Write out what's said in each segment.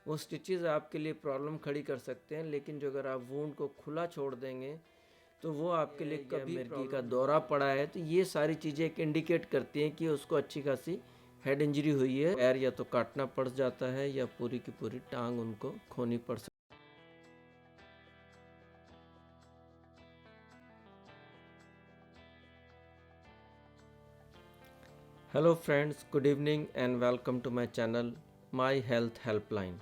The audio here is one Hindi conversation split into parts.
वो स्टिचेस आपके लिए प्रॉब्लम खड़ी कर सकते हैं, लेकिन जो अगर आप वुंड को खुला छोड़ देंगे तो वो आपके लिए कभी मिर्गी का दौरा पड़ा है, तो ये सारी चीज़ें एक इंडिकेट करती हैं कि उसको अच्छी खासी हेड इंजरी हुई है। पैर या तो काटना पड़ जाता है या पूरी की पूरी टांग उनको खोनी पड़ सकती है। Hello friends, good evening and welcome to my channel My Health Helpline.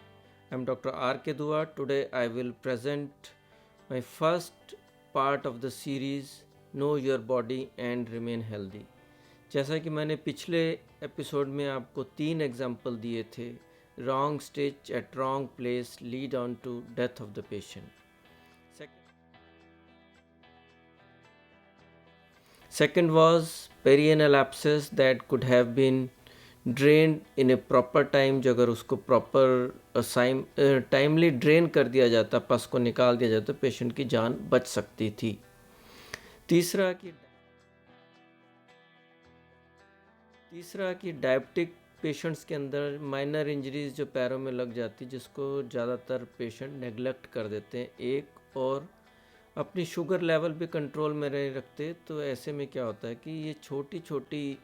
I am Dr. R. K. Dua. Today I will present my first part of the series Know Your Body and Remain Healthy. जैसा कि मैंने पिछले एपिसोड में आपको 3 एग्जाम्पल दिए थे, wrong stitch at wrong place lead on to death of the patient. Second was perianal abscess that could have been drained in a proper time. जो अगर उसको प्रॉपर टाइमली ड्रेन कर दिया जाता, पस को निकाल दिया जाता, पेशेंट की जान बच सकती थी. तीसरा कि डायबिटिक पेशेंट्स के अंदर माइनर इंजरीज जो पैरों में लग जाती, जिसको ज़्यादातर पेशेंट नेग्लेक्ट कर देते हैं, एक और अपनी शुगर लेवल भी कंट्रोल में नहीं रखते. तो ऐसे में क्या होता है कि ये छोटी छोटी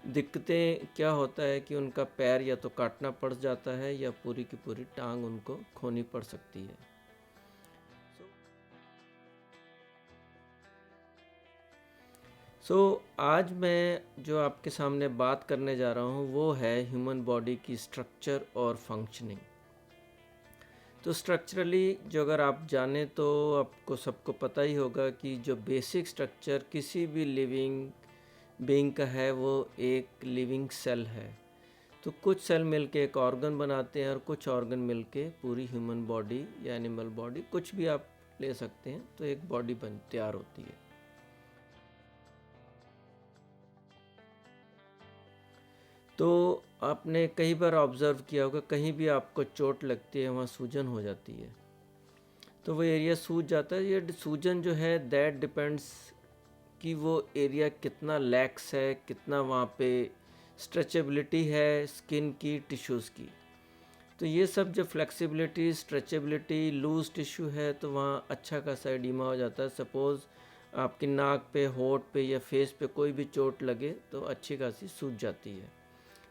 दिक्कतें, क्या होता है कि उनका पैर या तो काटना पड़ जाता है या पूरी की पूरी टांग उनको खोनी पड़ सकती है. आज मैं जो आपके सामने बात करने जा रहा हूँ वो है ह्यूमन बॉडी की स्ट्रक्चर और फंक्शनिंग. तो स्ट्रक्चरली जो अगर आप जाने तो आपको सबको पता ही होगा कि जो बेसिक स्ट्रक्चर किसी भी लिविंग बीइंग का है वो एक लिविंग सेल है. तो कुछ सेल मिलके एक ऑर्गन बनाते हैं और कुछ ऑर्गन मिलके पूरी ह्यूमन बॉडी या एनिमल बॉडी, कुछ भी आप ले सकते हैं, तो एक बॉडी तैयार होती है. तो आपने कई बार ऑब्ज़र्व किया होगा, कहीं भी आपको चोट लगती है वहाँ सूजन हो जाती है, तो वो एरिया सूज जाता है. ये सूजन जो है दैट डिपेंड्स कि वो एरिया कितना लैक्स है, कितना वहाँ पे स्ट्रेचेबिलिटी है स्किन की, टिश्यूज़ की. तो ये सब जो फ्लेक्सिबिलिटी, स्ट्रेचेबिलिटी, लूज टिश्यू है, तो वहाँ अच्छा खासा एडिमा हो जाता है. सपोज़ आपकी नाक पे, होठ पे या फेस पे कोई भी चोट लगे तो अच्छी खासी सूज जाती है.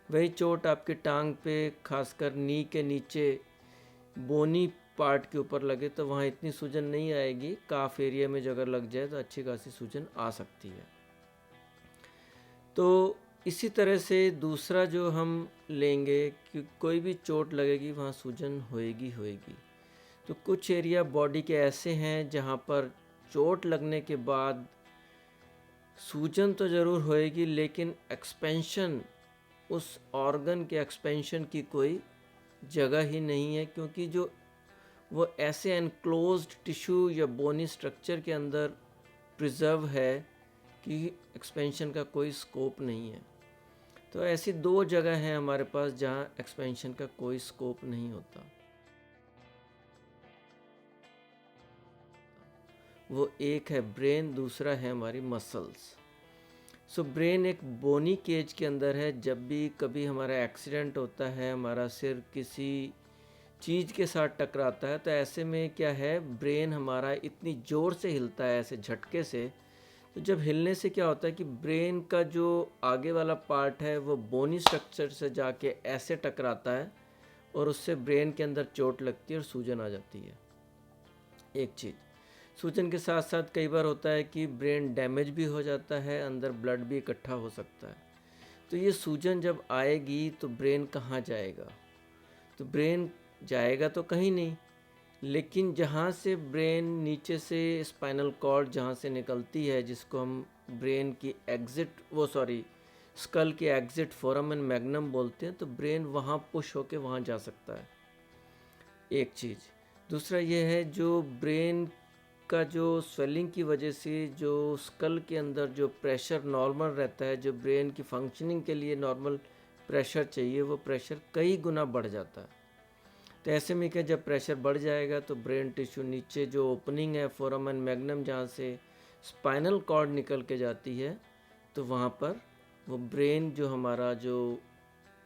वही चोट आपकी टांग पे, खासकर नी के नीचे बोनी पार्ट के ऊपर लगे तो वहाँ इतनी सूजन नहीं आएगी. काफ एरिया में जो अगर लग जाए तो अच्छी खासी सूजन आ सकती है. तो इसी तरह से दूसरा जो हम लेंगे कि कोई भी चोट लगेगी वहाँ सूजन होएगी. तो कुछ एरिया बॉडी के ऐसे हैं जहाँ पर चोट लगने के बाद सूजन तो ज़रूर होएगी, लेकिन एक्सपेंशन, उस ऑर्गन के एक्सपेंशन की कोई जगह ही नहीं है, क्योंकि जो वो ऐसे एनक्लोज्ड टिश्यू या बोनी स्ट्रक्चर के अंदर प्रिजर्व है कि एक्सपेंशन का कोई स्कोप नहीं है. तो ऐसी दो जगह हैं हमारे पास जहाँ एक्सपेंशन का कोई स्कोप नहीं होता. वो एक है ब्रेन, दूसरा है हमारी मसल्स. ब्रेन एक बोनी केज के अंदर है. जब भी कभी हमारा एक्सीडेंट होता है, हमारा सिर किसी चीज़ के साथ टकराता है, तो ऐसे में क्या है, ब्रेन हमारा इतनी ज़ोर से हिलता है ऐसे झटके से. तो जब हिलने से क्या होता है कि ब्रेन का जो आगे वाला पार्ट है वो बोनी स्ट्रक्चर से जाके ऐसे टकराता है और उससे ब्रेन के अंदर चोट लगती है और सूजन आ जाती है. एक चीज़, सूजन के साथ साथ कई बार होता है कि ब्रेन डैमेज भी हो जाता है, अंदर ब्लड भी इकट्ठा हो सकता है. तो ये सूजन जब आएगी तो ब्रेन कहाँ जाएगा? तो ब्रेन जाएगा तो कहीं नहीं, लेकिन जहाँ से ब्रेन नीचे से स्पाइनल कॉर्ड जहाँ से निकलती है, जिसको हम ब्रेन की स्कल की एग्जिट फोराmen मैग्नम बोलते हैं, तो ब्रेन वहाँ पुश होके वहाँ जा सकता है. एक चीज़. दूसरा ये है, जो ब्रेन का जो स्वेलिंग की वजह से जो स्कल के अंदर जो प्रेशर नॉर्मल रहता है, जो ब्रेन की फंक्शनिंग के लिए नॉर्मल प्रेशर चाहिए, वो प्रेशर कई गुना बढ़ जाता है. तो ऐसे में क्या, जब प्रेशर बढ़ जाएगा तो ब्रेन टिश्यू नीचे जो ओपनिंग है फोराmen मैग्नम जहाँ से स्पाइनल कॉर्ड निकल के जाती है, तो वहाँ पर वो ब्रेन, जो हमारा जो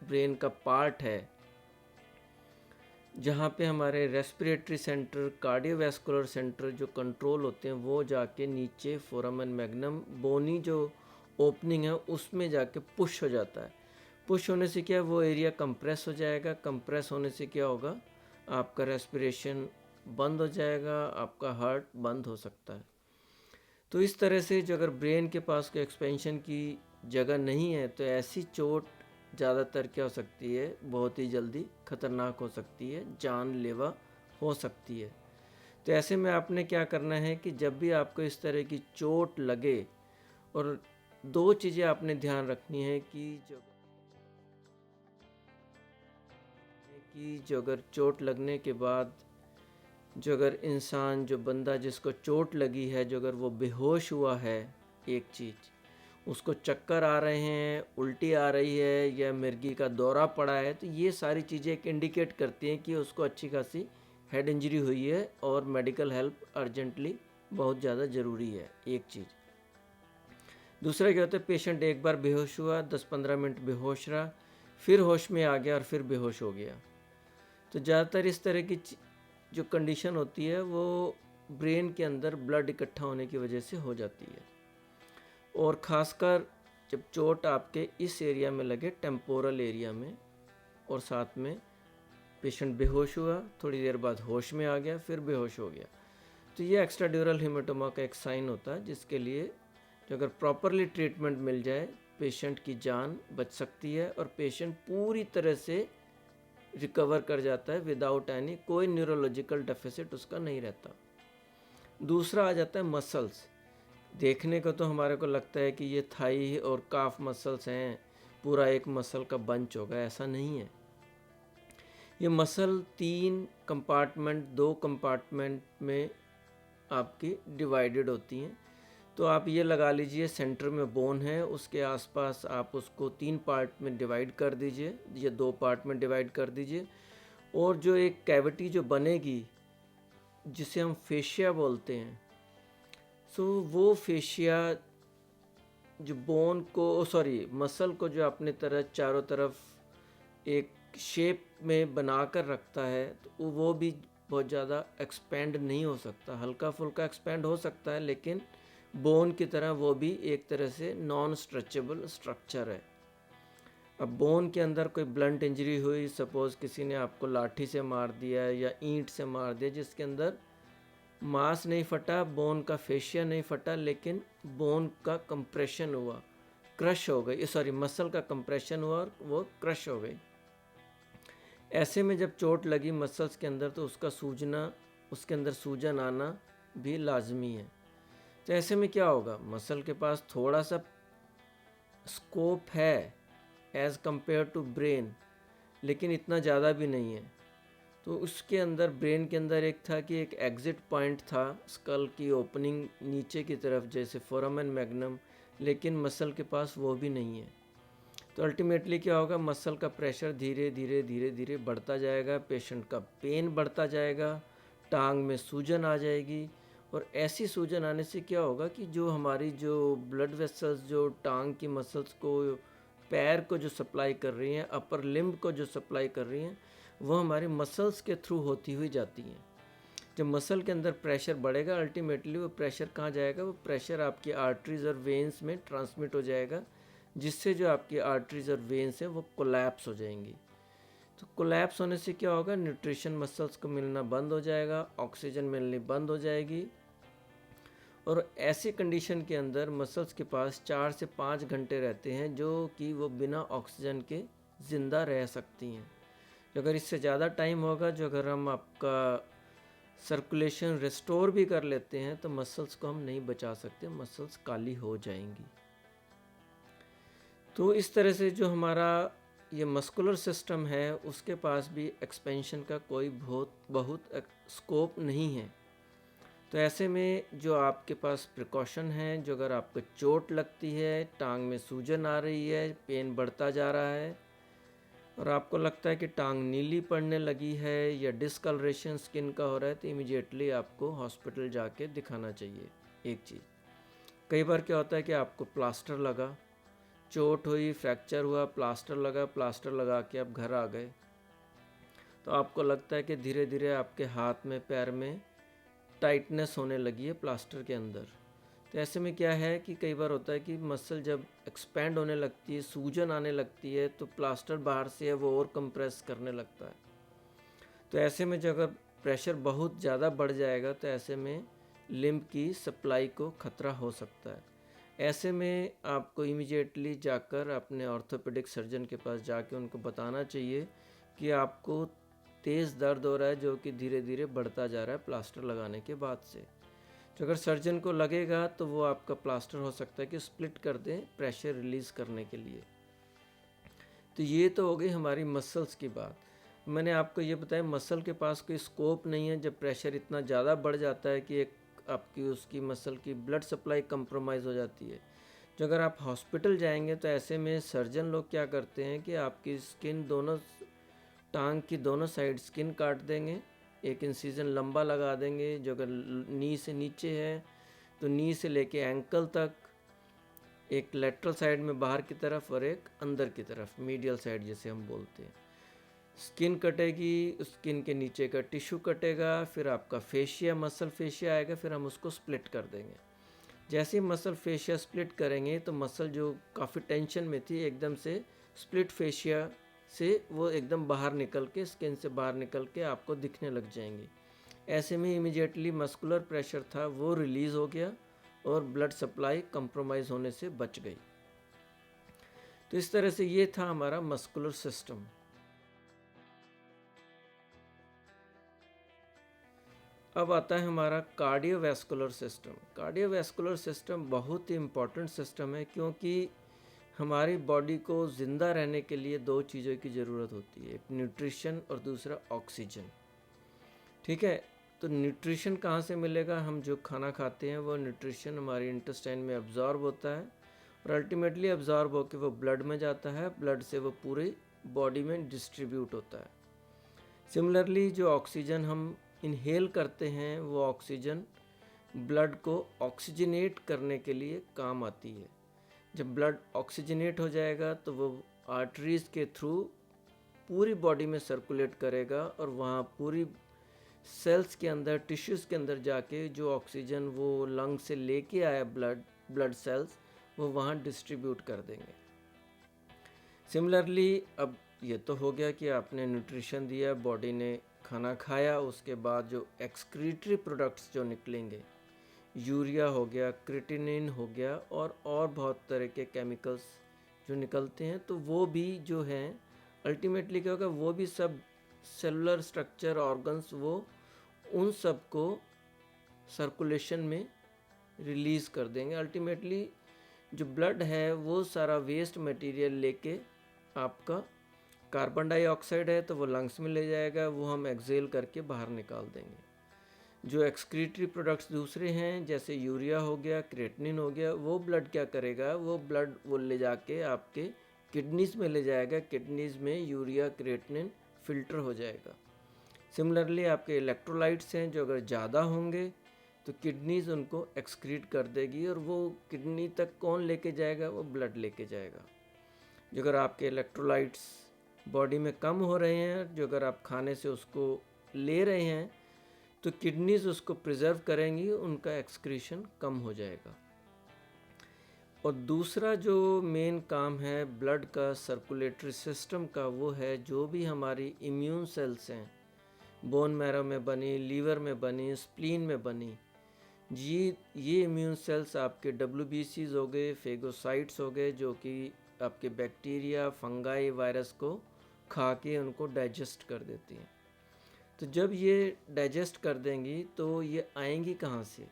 ब्रेन का पार्ट है जहाँ पे हमारे रेस्पिरेटरी सेंटर, कार्डियोवैस्कुलर सेंटर जो कंट्रोल होते हैं वो जाके नीचे फोरामन मैग्नम बोनी जो ओपनिंग है उसमें जाके पुश हो जाता है। पुश होने से क्या, वो एरिया कंप्रेस हो जाएगा। कंप्रेस होने से क्या होगा, आपका रेस्पिरेशन बंद हो जाएगा, आपका हार्ट बंद हो सकता है। तो इस तरह से जो अगर ब्रेन के पास कोई एक्सपेंशन की जगह नहीं है तो ऐसी चोट ज़्यादातर क्या हो सकती है, बहुत ही जल्दी ख़तरनाक हो सकती है, जानलेवा हो सकती है। तो ऐसे में आपने क्या करना है कि जब भी आपको इस तरह की चोट लगे, और दो चीज़ें आपने ध्यान रखनी है कि जो अगर चोट लगने के बाद जो अगर इंसान, जो बंदा जिसको चोट लगी है, जो अगर वो बेहोश हुआ है, एक चीज़ उसको चक्कर आ रहे हैं, उल्टी आ रही है या मिर्गी का दौरा पड़ा है, तो ये सारी चीज़ें एक इंडिकेट करती हैं कि उसको अच्छी खासी हेड इंजरी हुई है और मेडिकल हेल्प अर्जेंटली बहुत ज़्यादा ज़रूरी है, एक चीज़। दूसरा क्या होता है, पेशेंट एक बार बेहोश हुआ, 10-15 मिनट बेहोश रहा, फिर होश में आ गया और फिर बेहोश हो गया। तो ज़्यादातर इस तरह की जो कंडीशन होती है वो ब्रेन के अंदर ब्लड इकट्ठा होने की वजह से हो जाती है। और ख़ासकर जब चोट आपके इस एरिया में लगे, टेम्पोरल एरिया में, और साथ में पेशेंट बेहोश हुआ, थोड़ी देर बाद होश में आ गया, फिर बेहोश हो गया, तो ये एक्स्ट्राड्यूरल हेमेटोमा का एक साइन होता है, जिसके लिए जो अगर प्रॉपरली ट्रीटमेंट मिल जाए पेशेंट की जान बच सकती है और पेशेंट पूरी तरह से रिकवर कर जाता है विदाउट एनी, कोई न्यूरोलॉजिकल डेफिसिट उसका नहीं रहता। दूसरा आ जाता है मसल्स। देखने को तो हमारे को लगता है कि ये थाई और काफ मसल्स हैं, पूरा एक मसल का बंच होगा, ऐसा नहीं है। ये मसल 3 कंपार्टमेंट, 2 कंपार्टमेंट में आपकी डिवाइडेड होती हैं। तो आप ये लगा लीजिए सेंटर में बोन है, उसके आसपास आप उसको 3 पार्ट में डिवाइड कर दीजिए या 2 पार्ट में डिवाइड कर दीजिए, और जो एक कैविटी जो बनेगी जिसे हम फेशिया बोलते हैं, सो वो फेशिया जो बोन को, सॉरी मसल को जो अपने तरह चारों तरफ एक शेप में बना कर रखता है, तो वो भी बहुत ज़्यादा एक्सपेंड नहीं हो सकता, हल्का फुल्का एक्सपेंड हो सकता है, लेकिन बोन की तरह वो भी एक तरह से नॉन स्ट्रेचेबल स्ट्रक्चर है। अब बोन के अंदर कोई ब्लंट इंजरी हुई, सपोज़ किसी ने आपको लाठी से मार दिया या ईंट से मार दिया, जिसके अंदर मांस नहीं फटा, बोन का फेशिया नहीं फटा, लेकिन बोन का कंप्रेशन हुआ, क्रश हो गई, सॉरी मसल का कंप्रेशन हुआ और वो क्रश हो गई। ऐसे में जब चोट लगी मसल्स के अंदर तो उसका सूजना, उसके अंदर सूजन आना भी लाजमी है। तो ऐसे में क्या होगा, मसल के पास थोड़ा सा स्कोप है एज़ कंपेयर टू ब्रेन, लेकिन इतना ज़्यादा भी नहीं है। तो उसके अंदर, ब्रेन के अंदर एक था कि एक एग्ज़िट पॉइंट था, स्कल की ओपनिंग नीचे की तरफ जैसे फोरामन मैग्नम, लेकिन मसल के पास वो भी नहीं है। तो अल्टीमेटली क्या होगा, मसल का प्रेशर धीरे धीरे धीरे धीरे बढ़ता जाएगा, पेशेंट का पेन बढ़ता जाएगा, टांग में सूजन आ जाएगी, और ऐसी सूजन आने से क्या होगा कि जो हमारी जो ब्लड वेसल्स जो टांग की मसल्स को, पैर को जो सप्लाई कर रही हैं, अपर लिम्ब को जो सप्लाई कर रही हैं, वो हमारी मसल्स के थ्रू होती हुई जाती हैं। जब मसल के अंदर प्रेशर बढ़ेगा, अल्टीमेटली वो प्रेशर कहाँ जाएगा, वो प्रेशर आपकी आर्टरीज और वेन्स में ट्रांसमिट हो जाएगा, जिससे जो आपकी आर्टरीज और वेन्स हैं वो कोलैप्स हो जाएंगी। तो कोलैप्स होने से क्या होगा, न्यूट्रिशन मसल्स को मिलना बंद हो जाएगा, ऑक्सीजन मिलनी बंद हो जाएगी, और ऐसी कंडीशन के अंदर मसल्स के पास 4 से 5 घंटे रहते हैं जो कि वो बिना ऑक्सीजन के ज़िंदा रह सकती हैं। अगर इससे ज़्यादा टाइम होगा, जो अगर हम आपका सर्कुलेशन रिस्टोर भी कर लेते हैं, तो मसल्स को हम नहीं बचा सकते, मसल्स काली हो जाएंगी। तो इस तरह से जो हमारा ये मस्कुलर सिस्टम है, उसके पास भी एक्सपेंशन का कोई बहुत स्कोप नहीं है। तो ऐसे में जो आपके पास प्रिकॉशन है, जो अगर आपको चोट लगती है, टांग में सूजन आ रही है, पेन बढ़ता जा रहा है, और आपको लगता है कि टांग नीली पड़ने लगी है या डिस्कलरेशन स्किन का हो रहा है, तो इमीडिएटली आपको हॉस्पिटल जाके दिखाना चाहिए। एक चीज़, कई बार क्या होता है कि आपको प्लास्टर लगा, चोट हुई, फ्रैक्चर हुआ, प्लास्टर लगा, प्लास्टर लगा के आप घर आ गए, तो आपको लगता है कि धीरे धीरे आपके हाथ में पैर में टाइटनेस होने लगी है प्लास्टर के अंदर। तो ऐसे में क्या है कि कई बार होता है कि मसल जब एक्सपेंड होने लगती है, सूजन आने लगती है, तो प्लास्टर बाहर से है वो और कंप्रेस करने लगता है। तो ऐसे में जो अगर प्रेशर बहुत ज़्यादा बढ़ जाएगा तो ऐसे में लिम्ब की सप्लाई को खतरा हो सकता है। ऐसे में आपको इमीडिएटली जाकर अपने ऑर्थोपेडिक सर्जन के पास जाके उनको बताना चाहिए कि आपको तेज़ दर्द हो रहा है जो कि धीरे धीरे बढ़ता जा रहा है प्लास्टर लगाने के बाद से। तो अगर सर्जन को लगेगा तो वो आपका प्लास्टर हो सकता है कि स्प्लिट कर दें प्रेशर रिलीज़ करने के लिए। तो ये तो हो गई हमारी मसल्स की बात। मैंने आपको ये बताया मसल के पास कोई स्कोप नहीं है जब प्रेशर इतना ज़्यादा बढ़ जाता है कि एक आपकी उसकी मसल की ब्लड सप्लाई कंप्रोमाइज़ हो जाती है। जो अगर आप हॉस्पिटल जाएंगे तो ऐसे में सर्जन लोग क्या करते हैं कि आपकी स्किन दोनों टांग की दोनों साइड स्किन काट देंगे, एक इंसिजन लंबा लगा देंगे। जो अगर नी से नीचे है तो नी से लेके एंकल तक, एक लेटरल साइड में बाहर की तरफ और एक अंदर की तरफ मीडियल साइड जिसे हम बोलते हैं। स्किन कटेगी, स्किन के नीचे का टिश्यू कटेगा, फिर आपका फेशिया मसल फेशिया आएगा, फिर हम उसको स्प्लिट कर देंगे। जैसे ही मसल फेशिया स्प्लिट करेंगे तो मसल जो काफ़ी टेंशन में थी एकदम से स्प्लिट फेशिया से वो एकदम बाहर निकल के, स्किन से बाहर निकल के आपको दिखने लग जाएंगी। ऐसे में इमीडिएटली मस्कुलर प्रेशर था वो रिलीज़ हो गया और ब्लड सप्लाई कंप्रोमाइज़ होने से बच गई। तो इस तरह से ये था हमारा मस्कुलर सिस्टम। अब आता है हमारा कार्डियोवैस्कुलर सिस्टम। कार्डियोवैस्कुलर सिस्टम बहुत ही इम्पॉर्टेंट सिस्टम है क्योंकि हमारी बॉडी को ज़िंदा रहने के लिए दो चीज़ों की ज़रूरत होती है, एक न्यूट्रिशन और दूसरा ऑक्सीजन। ठीक है, तो न्यूट्रिशन कहाँ से मिलेगा? हम जो खाना खाते हैं वो न्यूट्रिशन हमारी इंटेस्टाइन में अब्जॉर्ब होता है और अल्टीमेटली अब्जॉर्ब होकर वो ब्लड में जाता है, ब्लड से वो पूरी बॉडी में डिस्ट्रीब्यूट होता है। सिमिलरली जो ऑक्सीजन हम इनहेल करते हैं वो ऑक्सीजन ब्लड को ऑक्सीजनेट करने के लिए काम आती है। जब ब्लड ऑक्सीजनेट हो जाएगा तो वो आर्टरीज़ के थ्रू पूरी बॉडी में सर्कुलेट करेगा और वहाँ पूरी सेल्स के अंदर, टिश्यूज़ के अंदर जाके जो ऑक्सीजन वो लंग से लेके आया ब्लड सेल्स वो वहाँ डिस्ट्रीब्यूट कर देंगे। सिमिलरली अब ये तो हो गया कि आपने न्यूट्रिशन दिया, बॉडी ने खाना खाया, उसके बाद जो एक्सक्रीटरी प्रोडक्ट्स जो निकलेंगे, यूरिया हो गया, क्रिएटिनिन हो गया और बहुत तरह के केमिकल्स जो निकलते हैं, तो वो भी जो हैं अल्टीमेटली क्या होगा, वो भी सब सेलुलर स्ट्रक्चर ऑर्गन्स वो उन सब को सर्कुलेशन में रिलीज़ कर देंगे। अल्टीमेटली जो ब्लड है वो सारा वेस्ट मटेरियल लेके आपका कार्बन डाइऑक्साइड है तो वो लंग्स में ले जाएगा, वो हम एक्सेल करके बाहर निकाल देंगे। जो एक्सक्रीटरी प्रोडक्ट्स दूसरे हैं जैसे यूरिया हो गया, क्रिएटिनिन हो गया, वो ब्लड क्या करेगा, वो ब्लड वो ले जाके आपके किडनीज में ले जाएगा, किडनीज में यूरिया क्रिएटिनिन फिल्टर हो जाएगा। सिमिलरली आपके इलेक्ट्रोलाइट्स हैं जो अगर ज़्यादा होंगे तो किडनीज उनको एक्सक्रीट कर देगी और वो किडनी तक कौन लेके जाएगा, वो ब्लड लेके जाएगा। जो अगर आपके इलेक्ट्रोलाइट्स बॉडी में कम हो रहे हैं, जो अगर आप खाने से उसको ले रहे हैं तो किडनीज उसको प्रिजर्व करेंगी, उनका एक्सक्रीशन कम हो जाएगा। और दूसरा जो मेन काम है ब्लड का, सर्कुलेटरी सिस्टम का, वो है जो भी हमारी इम्यून सेल्स हैं, बोन मैरो में बनी, लीवर में बनी, स्प्लीन में बनी, ये इम्यून सेल्स आपके WBCs हो गए, फेगोसाइट्स हो गए, जो कि आपके बैक्टीरिया, फंगाई, वायरस को खा के उनको डाइजेस्ट कर देती हैं। तो जब ये डाइजेस्ट कर देंगी तो ये आएंगी कहाँ से?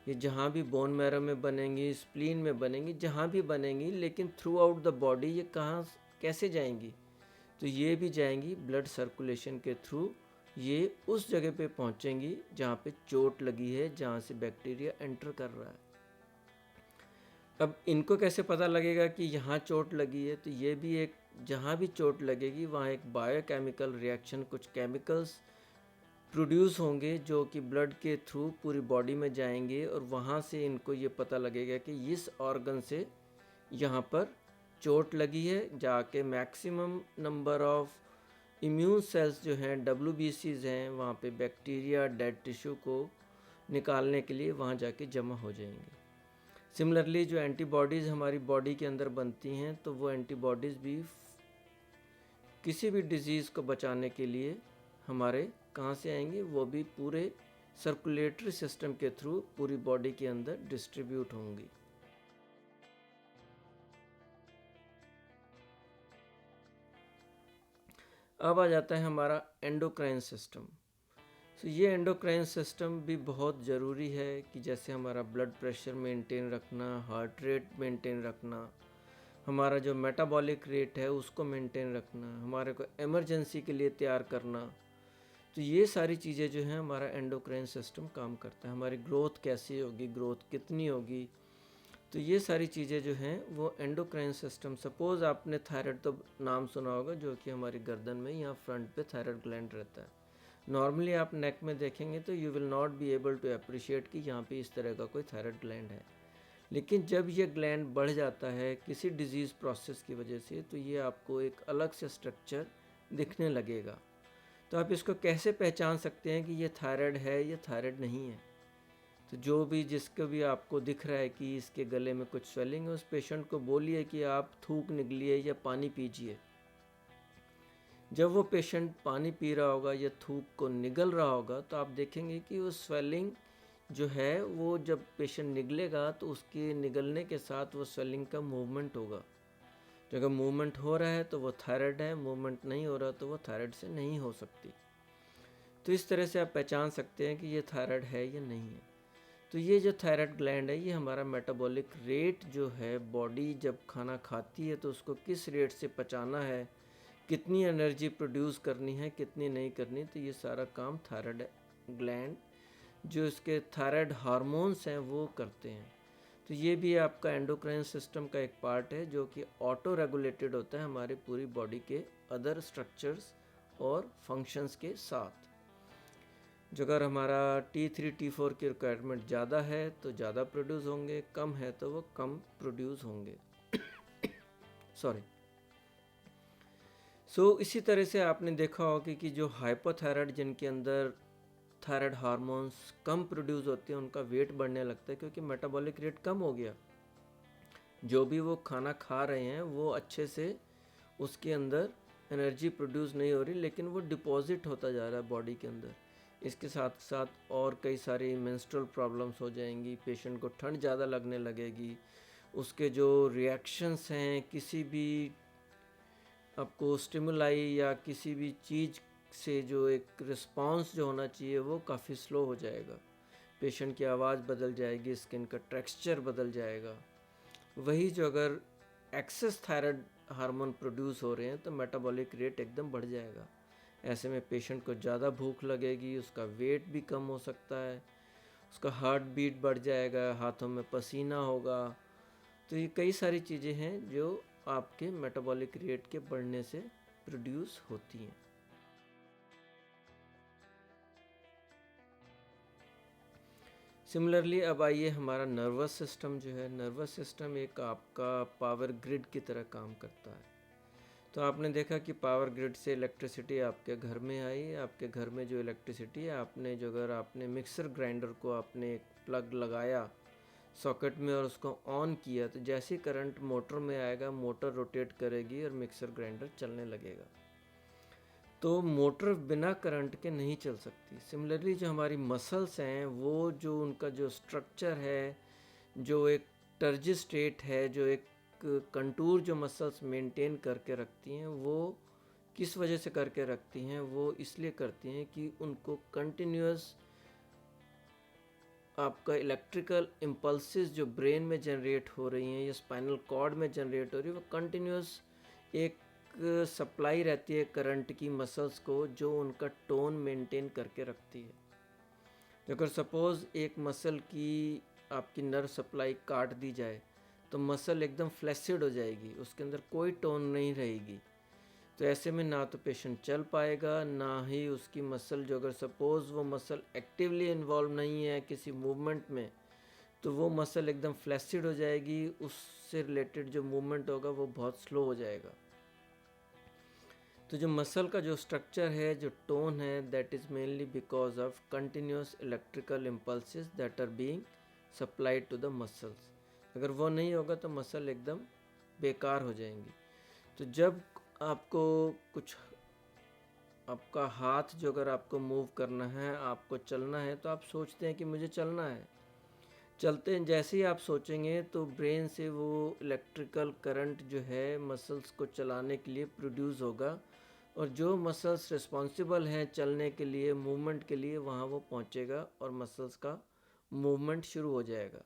ये जहाँ भी बोन मैरो में बनेंगी, स्प्लीन में बनेंगी, जहाँ भी बनेंगी, लेकिन थ्रू आउट द बॉडी ये कहाँ कैसे जाएंगी? तो ये भी जाएंगी ब्लड सर्कुलेशन के थ्रू, ये उस जगह पे पहुँचेंगी जहाँ पे चोट लगी है, जहाँ से बैक्टीरिया एंटर कर रहा है। अब इनको कैसे पता लगेगा कि यहाँ चोट लगी है? तो ये भी एक, जहाँ भी चोट लगेगी वहाँ एक बायोकेमिकल रिएक्शन, कुछ केमिकल्स प्रोड्यूस होंगे जो कि ब्लड के थ्रू पूरी बॉडी में जाएंगे और वहाँ से इनको ये पता लगेगा कि इस ऑर्गन से यहाँ पर चोट लगी है, जाके maximum number of immune cells जो हैं WBCs हैं वहाँ पे बैक्टीरिया डेड टिश्यू को निकालने के लिए वहाँ जाके जमा हो जाएंगे। सिमिलरली जो एंटीबॉडीज़ हमारी बॉडी के अंदर बनती हैं तो वो एंटीबॉडीज़ भी किसी भी डिजीज़ को बचाने के लिए हमारे कहाँ से आएंगे, वो भी पूरे सर्कुलेटरी सिस्टम के थ्रू पूरी बॉडी के अंदर डिस्ट्रीब्यूट होंगी। अब आ जाता है हमारा एंडोक्राइन सिस्टम। तो ये एंडोक्राइन सिस्टम भी बहुत ज़रूरी है कि जैसे हमारा ब्लड प्रेशर मेंटेन रखना, हार्ट रेट मेंटेन रखना, हमारा जो मेटाबॉलिक रेट है उसको मेंटेन रखना, हमारे को इमरजेंसी के लिए तैयार करना। तो ये सारी चीज़ें जो हैं हमारा एंडोक्राइन सिस्टम काम करता है। हमारी ग्रोथ कैसी होगी, ग्रोथ कितनी होगी, तो ये सारी चीज़ें जो हैं वो एंडोक्राइन सिस्टम। सपोज़ आपने थायराइड तो नाम सुना होगा, जो कि हमारी गर्दन में यहाँ फ्रंट पे थायराइड ग्लैंड रहता है। नॉर्मली आप नेक में देखेंगे तो you will not be able to appreciate कि यहाँ पे इस तरह का कोई थायराइड ग्लैंड है। लेकिन जब ये ग्लैंड बढ़ जाता है किसी डिजीज़ प्रोसेस की वजह से, तो ये आपको एक अलग से स्ट्रक्चर दिखने लगेगा। तो आप इसको कैसे पहचान सकते हैं कि ये थायराइड है या थायराइड नहीं है? तो जो भी जिसको भी आपको दिख रहा है कि इसके गले में कुछ स्वेलिंग है, उस पेशेंट को बोलिए कि आप थूक निगलिए या पानी पीजिए। जब वो पेशेंट पानी पी रहा होगा या थूक को निगल रहा होगा तो आप देखेंगे कि वो स्वेलिंग जो है वो जब पेशेंट निगलेगा तो उसके निगलने के साथ वो स्वेलिंग का मूवमेंट होगा। तो अगर मूवमेंट हो रहा है तो वो थायराइड है, मूवमेंट नहीं हो रहा तो वो थायराइड से नहीं हो सकती। तो इस तरह से आप पहचान सकते हैं कि ये थायराइड है या नहीं है। तो ये जो थायराइड ग्लैंड है ये हमारा मेटाबॉलिक रेट जो है, बॉडी जब खाना खाती है तो उसको किस रेट से पचाना है, कितनी एनर्जी प्रोड्यूस करनी है, कितनी नहीं करनी, तो ये सारा काम थायराइड ग्लैंड जो इसके थायराइड हार्मोन्स हैं वो करते हैं। तो ये भी आपका एंडोक्राइन सिस्टम का एक पार्ट है जो कि ऑटो रेगुलेटेड होता है हमारी पूरी बॉडी के अदर स्ट्रक्चर्स और फंक्शंस के साथ। जो अगर हमारा T3 T4 की रिक्वायरमेंट ज़्यादा है तो ज़्यादा प्रोड्यूस होंगे, कम है तो वो कम प्रोड्यूस होंगे। सॉरी। इसी तरह से आपने देखा होगा कि जो हाइपोथायराइड जिनके अंदर थायराइड हार्मोन्स कम प्रोड्यूस होते हैं उनका वेट बढ़ने लगता है, क्योंकि मेटाबॉलिक रेट कम हो गया। जो भी वो खाना खा रहे हैं वो अच्छे से उसके अंदर एनर्जी प्रोड्यूस नहीं हो रही, लेकिन वो डिपॉजिट होता जा रहा है बॉडी के अंदर। इसके साथ साथ और कई सारी मेंस्ट्रुअल प्रॉब्लम्स हो जाएंगी, पेशेंट को ठंड ज़्यादा लगने लगेगी, उसके जो रिएक्शंस हैं किसी भी आपको स्टिमुलाई या किसी भी चीज़ से जो एक रिस्पांस जो होना चाहिए वो काफ़ी स्लो हो जाएगा, पेशेंट की आवाज़ बदल जाएगी, स्किन का टेक्सचर बदल जाएगा। वही जो अगर एक्सेस थायराइड हार्मोन प्रोड्यूस हो रहे हैं तो मेटाबॉलिक रेट एकदम बढ़ जाएगा। ऐसे में पेशेंट को ज़्यादा भूख लगेगी, उसका वेट भी कम हो सकता है, उसका हार्ट बीट बढ़ जाएगा, हाथों में पसीना होगा। तो ये कई सारी चीज़ें हैं जो आपके मेटाबॉलिक रेट के बढ़ने से प्रोड्यूस होती हैं। सिमिलरली अब आइए हमारा नर्वस सिस्टम जो है, नर्वस सिस्टम एक आपका पावर ग्रिड की तरह काम करता है। तो आपने देखा कि पावर ग्रिड से इलेक्ट्रिसिटी आपके घर में आई, आपके घर में जो इलेक्ट्रिसिटी है आपने जो अगर आपने मिक्सर ग्राइंडर को आपने एक प्लग लगाया सॉकेट में और उसको ऑन किया तो जैसे ही करंट मोटर में आएगा मोटर रोटेट करेगी और मिक्सर ग्राइंडर चलने लगेगा। तो मोटर बिना करंट के नहीं चल सकती। सिमिलरली जो हमारी मसल्स हैं वो जो उनका जो स्ट्रक्चर है, जो एक टर्जिड स्टेट है, जो एक कंटूर जो मसल्स मेंटेन करके रखती हैं, वो किस वजह से करके रखती हैं? वो इसलिए करती हैं कि उनको कंटिन्यूअस आपका इलेक्ट्रिकल इम्पल्सेस जो ब्रेन में जनरेट हो रही हैं या स्पाइनल कॉर्ड में जनरेट हो रही है, वो कंटिन्यूअस एक सप्लाई रहती है करंट की मसल्स को, जो उनका टोन मेंटेन करके रखती है। अगर सपोज़ एक मसल की आपकी नर्व सप्लाई काट दी जाए तो मसल एकदम फ्लैसिड हो जाएगी, उसके अंदर कोई टोन नहीं रहेगी। तो ऐसे में ना तो पेशेंट चल पाएगा, ना ही उसकी मसल जो अगर सपोज़ वो मसल एक्टिवली इन्वॉल्व नहीं है किसी मूवमेंट में तो वो मसल एकदम फ्लैसिड हो जाएगी, उससे रिलेटेड जो मूवमेंट होगा वो बहुत स्लो हो जाएगा। तो जो मसल का जो स्ट्रक्चर है, जो टोन है, that is mainly because of continuous electrical impulses that are being supplied to the muscles. अगर वो नहीं होगा तो मसल एकदम बेकार हो जाएंगी। तो जब आपको कुछ, आपका हाथ जो अगर आपको मूव करना है, आपको चलना है, तो आप सोचते हैं कि मुझे चलना है। चलते हैं, जैसे ही आप सोचेंगे तो ब्रेन से वो इलेक्ट्रिकल करंट जो है मसल्स को चलाने के लिए प्रोड्यूस होगा, और जो मसल्स रिस्पॉन्सिबल हैं चलने के लिए, मूवमेंट के लिए, वहाँ वो पहुँचेगा और मसल्स का मूवमेंट शुरू हो जाएगा।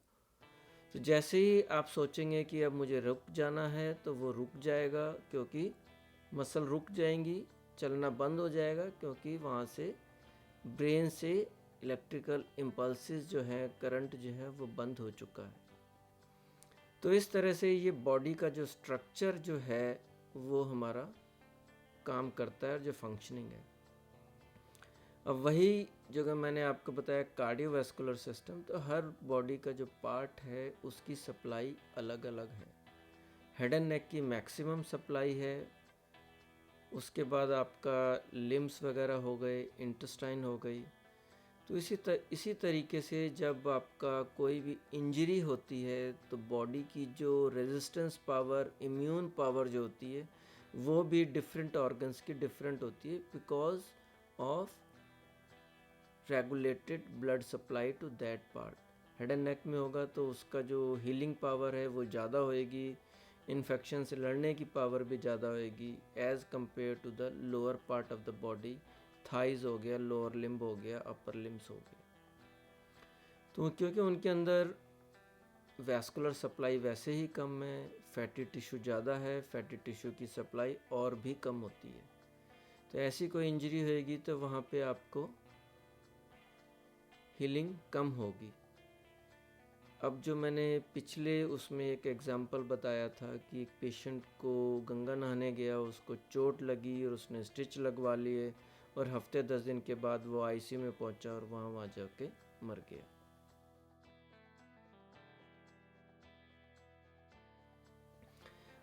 तो जैसे ही आप सोचेंगे कि अब मुझे रुक जाना है तो वो रुक जाएगा, क्योंकि मसल रुक जाएंगी, चलना बंद हो जाएगा, क्योंकि वहाँ से ब्रेन से इलेक्ट्रिकल इम्पल्सेस जो है, करंट जो है वो बंद हो चुका है। तो इस तरह से ये बॉडी का जो स्ट्रक्चर जो है वो हमारा काम करता है, जो फंक्शनिंग है। अब वही जगह मैंने आपको बताया कार्डियोवैस्कुलर सिस्टम, तो हर बॉडी का जो पार्ट है उसकी सप्लाई अलग अलग है। हेड एंड नेक की मैक्सिमम सप्लाई है, उसके बाद आपका लिम्स वगैरह हो गए, इंटेस्टाइन हो गई। तो इसी तरीके से जब आपका कोई भी इंजरी होती है तो बॉडी की जो रेजिस्टेंस पावर, इम्यून पावर जो होती है, वो भी डिफरेंट ऑर्गन्स की डिफरेंट होती है, because of regulated blood supply to that part. Head and neck में होगा तो उसका जो हीलिंग पावर है वो ज़्यादा होएगी, इन्फेक्शन से लड़ने की पावर भी ज़्यादा होएगी as compare to the lower part of the body. Thighs हो गया, लोअर लिम्ब हो गया, अपर लिम्स हो गया। तो क्योंकि उनके अंदर वैस्कुलर सप्लाई वैसे ही कम है, फैटी टिश्यू ज़्यादा है, फैटी टिश्यू की सप्लाई और भी कम होती है। तो ऐसी कोई इंजरी होएगी तो वहाँ पे आपको हीलिंग कम होगी। अब जो मैंने पिछले उसमें एक एग्जांपल बताया था कि एक पेशेंट को गंगा नहाने गया, उसको चोट लगी और उसने स्टिच लगवा लिए, और हफ्ते 10 दिन के बाद वो आईसीयू में पहुंचा और वहाँ जाके मर गया।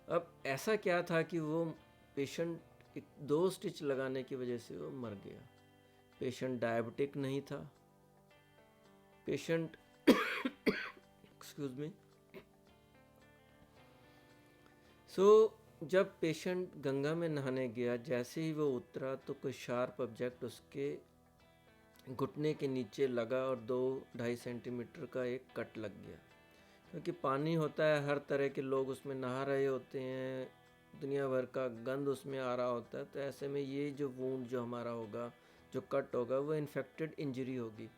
अब ऐसा क्या था कि वो पेशेंट 2 स्टिच लगाने की वजह से वो मर गया। पेशेंट डायबिटिक नहीं था, पेशेंट एक्सक्यूज मी। जब पेशेंट गंगा में नहाने गया, जैसे ही वो उतरा तो कोई शार्प ऑब्जेक्ट उसके घुटने के नीचे लगा और 2-2.5 सेंटीमीटर का एक कट लग गया। क्योंकि पानी होता है, हर तरह के लोग उसमें नहा रहे होते हैं, दुनिया भर का गंद उसमें आ रहा होता है, तो ऐसे में ये जो वूंड जो हमारा होगा, जो कट होगा, वो इन्फेक्टेड इंजरी होगी।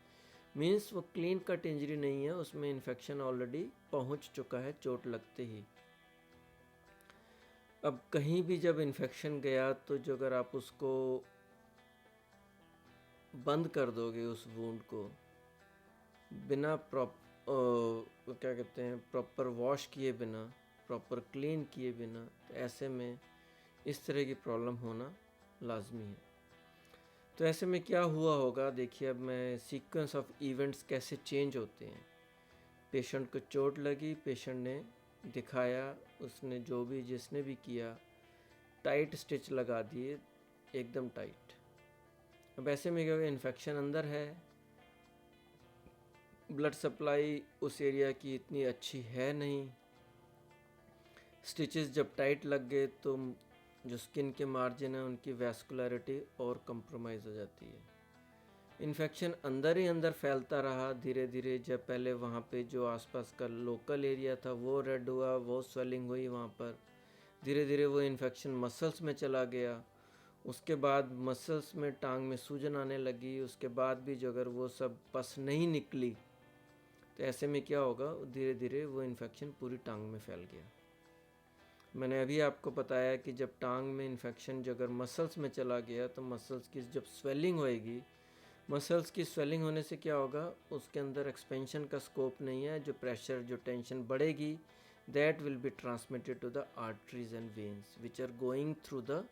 मीन्स वो क्लीन कट इंजरी नहीं है, उसमें इन्फेक्शन ऑलरेडी पहुंच चुका है चोट लगते ही। अब कहीं भी जब इन्फेक्शन गया तो जो अगर आप उसको बंद कर दोगे, उस वूंड को बिना क्या कहते हैं, प्रॉपर वॉश किए बिना, प्रॉपर क्लीन किए बिना, तो ऐसे में इस तरह की प्रॉब्लम होना लाजमी है। तो ऐसे में क्या हुआ होगा, देखिए अब मैं सीक्वेंस ऑफ इवेंट्स कैसे चेंज होते हैं। पेशेंट को चोट लगी, पेशेंट ने दिखाया, उसने जो भी जिसने भी किया, टाइट स्टिच लगा दिए, एकदम टाइट। अब ऐसे में क्या होगा, इन्फेक्शन अंदर है, ब्लड सप्लाई उस एरिया की इतनी अच्छी है नहीं, स्टिचेस जब टाइट लग गए तो जो स्किन के मार्जिन है उनकी वैस्कुलरिटी और कंप्रोमाइज़ हो जाती है। इन्फेक्शन अंदर ही अंदर फैलता रहा धीरे धीरे। जब पहले वहाँ पे जो आसपास का लोकल एरिया था वो रेड हुआ, वो स्वेलिंग हुई वहाँ पर, धीरे धीरे वो इन्फेक्शन मसल्स में चला गया, उसके बाद मसल्स में टांग में सूजन आने लगी, उसके बाद भी जो अगर वो सब पस नहीं निकली तो ऐसे में क्या होगा, धीरे धीरे वो इन्फेक्शन पूरी टांग में फैल गया। मैंने अभी आपको बताया कि जब टांग में इन्फेक्शन जो अगर मसल्स में चला गया तो मसल्स की जब स्वेलिंग होएगी, मसल्स की स्वेलिंग होने से क्या होगा, उसके अंदर एक्सपेंशन का स्कोप नहीं है, जो प्रेशर जो टेंशन बढ़ेगी that will be transmitted to the arteries and veins which are going through the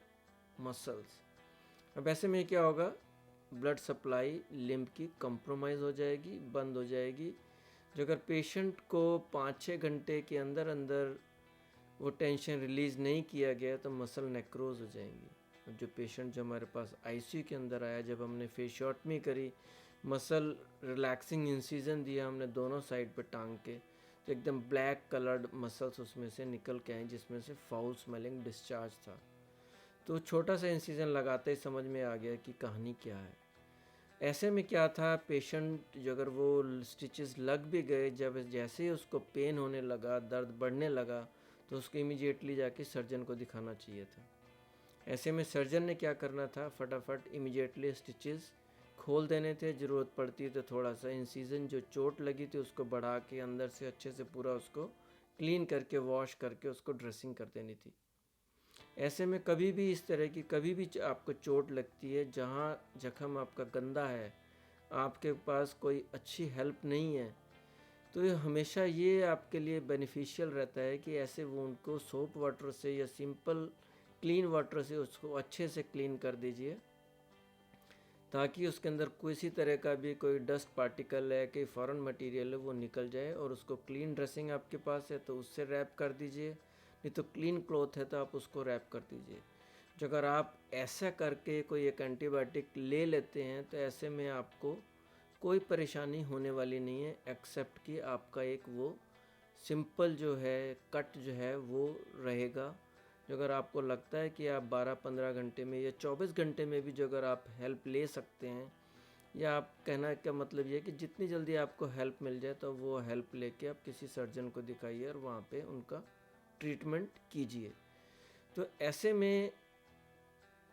muscles. अब ऐसे में क्या होगा, ब्लड सप्लाई लिम्ब की कंप्रोमाइज़ हो जाएगी, बंद हो जाएगी। जो अगर पेशेंट को 5-6 घंटे के अंदर अंदर वो टेंशन रिलीज़ नहीं किया गया तो मसल नेक्रोज हो जाएंगी। जो पेशेंट जो हमारे पास आईसीयू के अंदर आया, जब हमने फेशियोटमी करी, मसल रिलैक्सिंग इंसिजन दिया हमने दोनों साइड पे टांग के, तो एकदम ब्लैक कलर्ड मसल्स उसमें से निकल के आए, जिसमें से फाउल स्मेलिंग डिस्चार्ज था। तो छोटा सा इंसिजन लगाते ही समझ में आ गया कि कहानी क्या है। ऐसे में क्या था, पेशेंट जो अगर वो स्टिचेस लग भी गए, जब जैसे ही उसको पेन होने लगा, दर्द बढ़ने लगा, तो उसको इमीडिएटली जाके सर्जन को दिखाना चाहिए था। ऐसे में सर्जन ने क्या करना था, फटाफट इमीडिएटली स्टिचेस खोल देने थे, ज़रूरत पड़ती तो थोड़ा सा इंसिजन जो चोट लगी थी उसको बढ़ा के अंदर से अच्छे से पूरा उसको क्लीन करके वॉश करके उसको ड्रेसिंग कर देनी थी। ऐसे में कभी भी इस तरह की कभी भी आपको चोट लगती है, जहाँ जख्म आपका गंदा है, आपके पास कोई अच्छी हेल्प नहीं है, तो ये हमेशा ये आपके लिए बेनिफिशियल रहता है कि ऐसे वुंड को सोप वाटर से या सिंपल क्लीन वाटर से उसको अच्छे से क्लीन कर दीजिए, ताकि उसके अंदर किसी तरह का भी कोई डस्ट पार्टिकल है, कोई फॉरेन मटेरियल है, वो निकल जाए। और उसको क्लीन ड्रेसिंग आपके पास है तो उससे रैप कर दीजिए, नहीं तो क्लीन क्लॉथ है तो आप उसको रैप कर दीजिए। जो अगर आप ऐसा करके कोई एक एंटीबायोटिक ले लेते हैं तो ऐसे में आपको कोई परेशानी होने वाली नहीं है, एक्सेप्ट कि आपका एक वो सिंपल जो है कट जो है वो रहेगा। जो अगर आपको लगता है कि आप 12-15 घंटे में या 24 घंटे में भी जो अगर आप हेल्प ले सकते हैं, या आप कहना का मतलब ये कि जितनी जल्दी आपको हेल्प मिल जाए तो वो हेल्प लेके आप किसी सर्जन को दिखाइए और वहाँ पे उनका ट्रीटमेंट कीजिए। तो ऐसे में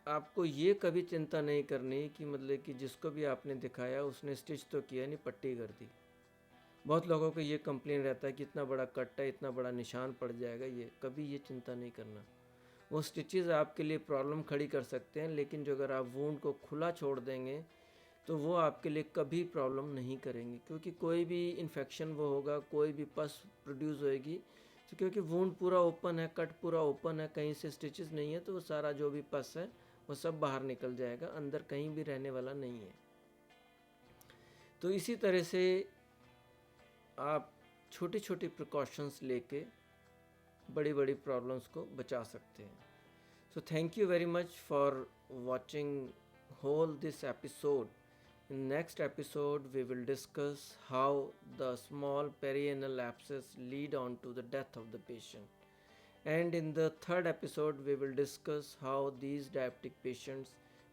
आपको ये कभी चिंता नहीं करनी कि मतलब कि जिसको भी आपने दिखाया उसने स्टिच तो किया नहीं, पट्टी कर दी। बहुत लोगों को ये कंप्लेन रहता है कि इतना बड़ा कट है, इतना बड़ा निशान पड़ जाएगा, ये कभी ये चिंता नहीं करना। वो स्टिचेस आपके लिए प्रॉब्लम खड़ी कर सकते हैं, लेकिन जो अगर आप वुंड को खुला छोड़ देंगे तो वो आपके लिए कभी प्रॉब्लम नहीं करेंगे, क्योंकि कोई भी इन्फेक्शन वो होगा, कोई भी पस प्रोड्यूस होएगी, तो क्योंकि वुंड पूरा ओपन है, कट पूरा ओपन है, कहीं से स्टिचेस नहीं है, तो वो सारा जो भी पस है वो सब बाहर निकल जाएगा, अंदर कहीं भी रहने वाला नहीं है। तो इसी तरह से आप छोटी छोटी प्रिकॉशंस लेके बड़ी बड़ी प्रॉब्लम्स को बचा सकते हैं। So thank you very much for watching whole this episode. In next episode we will discuss how the small perianal abscess lead on to the death of the patient. And in the third episode we will discuss how these diabetic patients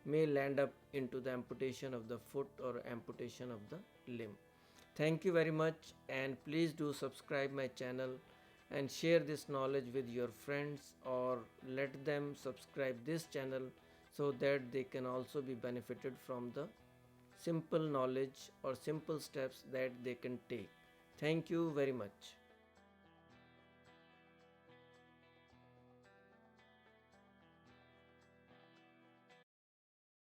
may land up into the amputation of the foot or amputation of the limb. Thank you very much, and please do subscribe my channel and share this knowledge with your friends, or let them subscribe this channel so that they can also be benefited from the simple knowledge or simple steps that they can take. Thank you very much.